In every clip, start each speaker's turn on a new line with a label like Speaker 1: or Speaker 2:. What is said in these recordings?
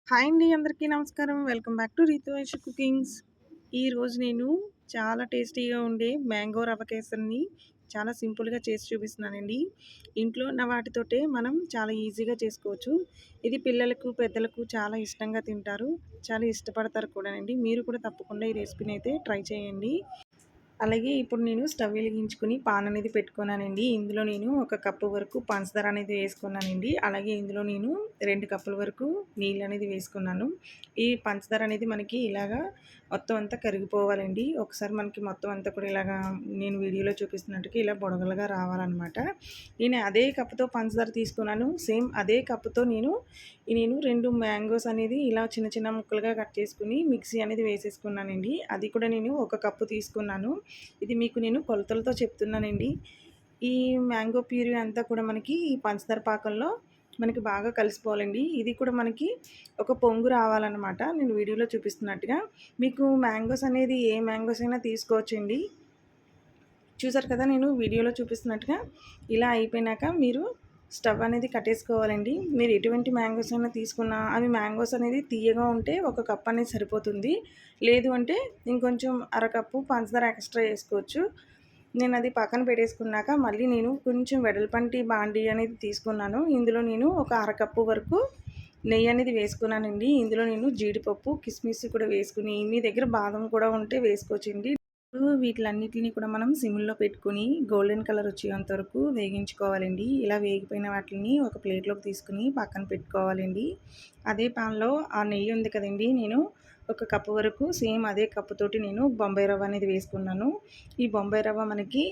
Speaker 1: Hi అండి. అందరికీ నమస్కారం. Welcome back to Ritu Aish cookings. ఈరోజు నేను చాలా టేస్టీగా ఉండే మ్యాంగో రవ్వ కేసరిని చాలా సింపుల్‌గా చేసి చూపిస్తున్నానండి. ఇంట్లో ఉన్న వాటితోటే మనం చాలా ఈజీగా చేసుకోవచ్చు. ఇది పిల్లలకు, పెద్దలకు చాలా ఇష్టంగా తింటారు. చాలా ఇష్టపడతారు కూడానండి. మీరు కూడా తప్పకుండా ఈ రెసిపీని అయితే ట్రై చేయండి. అలాగే ఇప్పుడు నేను స్టవ్ వెలిగించుకొని పాన్ అనేది పెట్టుకున్నానండి. ఇందులో నేను ఒక కప్పు వరకు పంచదార అనేది వేసుకున్నానండి. అలాగే ఇందులో నేను 2 కప్పుల వరకు నీళ్ళు అనేది వేసుకున్నాను. ఈ పంచదార అనేది మనకి ఇలాగా మొత్తం అంతా కరిగిపోవాలండి. ఒకసారి మనకి మొత్తం అంతా కూడా ఇలాగా నేను వీడియోలో చూపిస్తున్నట్టుగా ఇలా బుడగలుగా రావాలన్నమాట. నేను అదే కప్పుతో పంచదార తీసుకున్నాను. సేమ్ అదే కప్పుతో నేను 2 మ్యాంగోస్ అనేది ఇలా చిన్న చిన్న ముక్కలుగా కట్ చేసుకుని మిక్సీ అనేది వేసేసుకున్నానండి. అది కూడా నేను ఒక కప్పు తీసుకున్నాను. ఇది మీకు నేను కొలతలతో చెప్తున్నానండి. ఈ మ్యాంగో ప్యూరీ అంతా కూడా మనకి ఈ పంచదార పాకంలో మనకి బాగా కలిసిపోవాలండి. ఇది కూడా మనకి ఒక పొంగు రావాలన్నమాట. నేను వీడియోలో చూపిస్తున్నట్టుగా. మీకు మ్యాంగోస్ అనేది ఏ మ్యాంగోస్ అయినా తీసుకోవచ్చండి. చూసారు కదా నేను వీడియోలో చూపిస్తున్నట్టుగా. ఇలా అయిపోయినాక మీరు స్టవ్ అనేది కట్టేసుకోవాలండి. మీరు ఎటువంటి మ్యాంగోస్ అయినా తీసుకున్నా అవి మ్యాంగోస్ అనేది తీయగా ఉంటే ఒక కప్ అనేది సరిపోతుంది. లేదు అంటే ఇంకొంచెం అరకప్పు పంచదార ఎక్స్ట్రా వేసుకోవచ్చు. నేను అది పక్కన పెట్టేసుకున్నాక మళ్ళీ నేను కొంచెం వెడల్పంటి బాండీ అనేది తీసుకున్నాను. ఇందులో నేను ఒక అరకప్పు వరకు నెయ్యి అనేది వేసుకున్నానండి. ఇందులో నేను జీడిపప్పు, కిస్మిస్ కూడా వేసుకుని మీ దగ్గర బాదం కూడా ఉంటే వేసుకోవచ్చండి. వీటిలన్నిటిని కూడా మనం సిమ్లో పెట్టుకుని గోల్డెన్ కలర్ వచ్చేంత వరకు వేగించుకోవాలండి. ఇలా వేగిపోయిన వాటిని ఒక ప్లేట్లోకి తీసుకుని పక్కన పెట్టుకోవాలండి. అదే పాన్లో ఆ నెయ్యి ఉంది కదండి, నేను ఒక కప్పు వరకు సేమ్ అదే కప్పుతోటి నేను బొంబాయి రవ్వ అనేది వేసుకున్నాను. ఈ బొంబాయి రవ్వ మనకి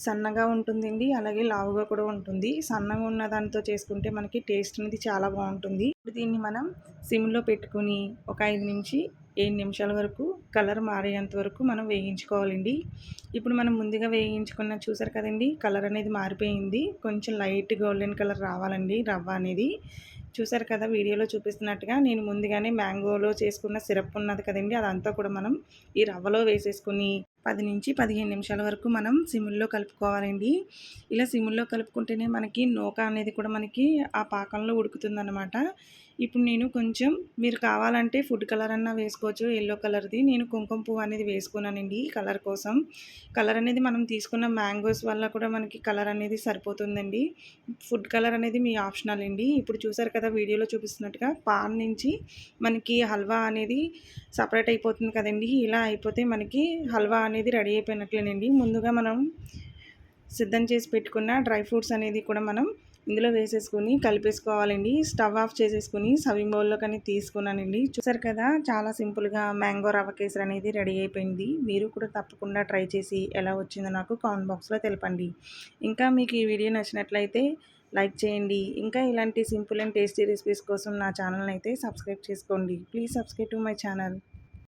Speaker 1: సన్నగా ఉంటుందండి, అలాగే లావుగా కూడా ఉంటుంది. సన్నగా ఉన్న దానితో చేసుకుంటే మనకి టేస్ట్ అనేది చాలా బాగుంటుంది. ఇప్పుడు దీన్ని మనం సిమ్లో పెట్టుకుని ఒక 5-7 నిమిషాల వరకు కలర్ మారేంత వరకు మనం వేయించుకోవాలండి. ఇప్పుడు మనం ముందుగా వేయించుకున్న చూసారు కదండి, కలర్ అనేది మారిపోయింది. కొంచెం లైట్ గోల్డెన్ కలర్ రావాలండి రవ్వ అనేది. చూసారు కదా వీడియోలో చూపిస్తున్నట్టుగా. నేను ముందుగానే మ్యాంగోలో చేసుకున్న సిరప్ ఉన్నది కదండి, అదంతా కూడా మనం ఈ రవ్వలో వేసేసుకుని 10-15 నిమిషాల వరకు మనం సిమ్ముల్లో కలుపుకోవాలండి. ఇలా సిమ్ముల్లో కలుపుకుంటేనే మనకి నూక అనేది కూడా మనకి ఆ పాకంలో ఉడుకుతుందన్నమాట. ఇప్పుడు నేను కొంచెం మీరు కావాలంటే ఫుడ్ కలర్ అన్నా వేసుకోవచ్చు, ఎల్లో కలర్ది. నేను కుంకుమ పువ్వు అనేది వేసుకున్నానండి కలర్ కోసం. కలర్ అనేది మనం తీసుకున్న మ్యాంగోస్ వల్ల కూడా మనకి కలర్ అనేది సరిపోతుందండి. ఫుడ్ కలర్ అనేది మీ ఆప్షనల్ అండి. ఇప్పుడు చూసారు కదా వీడియోలో చూపిస్తున్నట్టుగా పాన్ నుంచి మనకి హల్వా అనేది సపరేట్ అయిపోతుంది కదండి. ఇలా అయిపోతే మనకి హల్వా అనేది రెడీ అయిపోయినట్లేనండి. ముందుగా మనం సిద్ధం చేసి పెట్టుకున్న డ్రై ఫ్రూట్స్ అనేది కూడా మనం ఇందులో వేసేసుకుని కలిపేసుకోవాలండి. స్టవ్ ఆఫ్ చేసేసుకుని సర్వింగ్ బౌల్లోకి అనేది తీసుకున్నానండి. చూసారు కదా చాలా సింపుల్గా మ్యాంగో రవ్వ కేసరి అనేది రెడీ అయిపోయింది. మీరు కూడా తప్పకుండా ట్రై చేసి ఎలా వచ్చిందో నాకు కామెంట్ బాక్స్లో తెలపండి. ఇంకా మీకు ఈ వీడియో నచ్చినట్లయితే లైక్ చేయండి. ఇంకా ఇలాంటి సింపుల్ అండ్ టేస్టీ రెసిపీస్ కోసం నా ఛానల్ని అయితే సబ్స్క్రైబ్ చేసుకోండి. Please subscribe to my channel.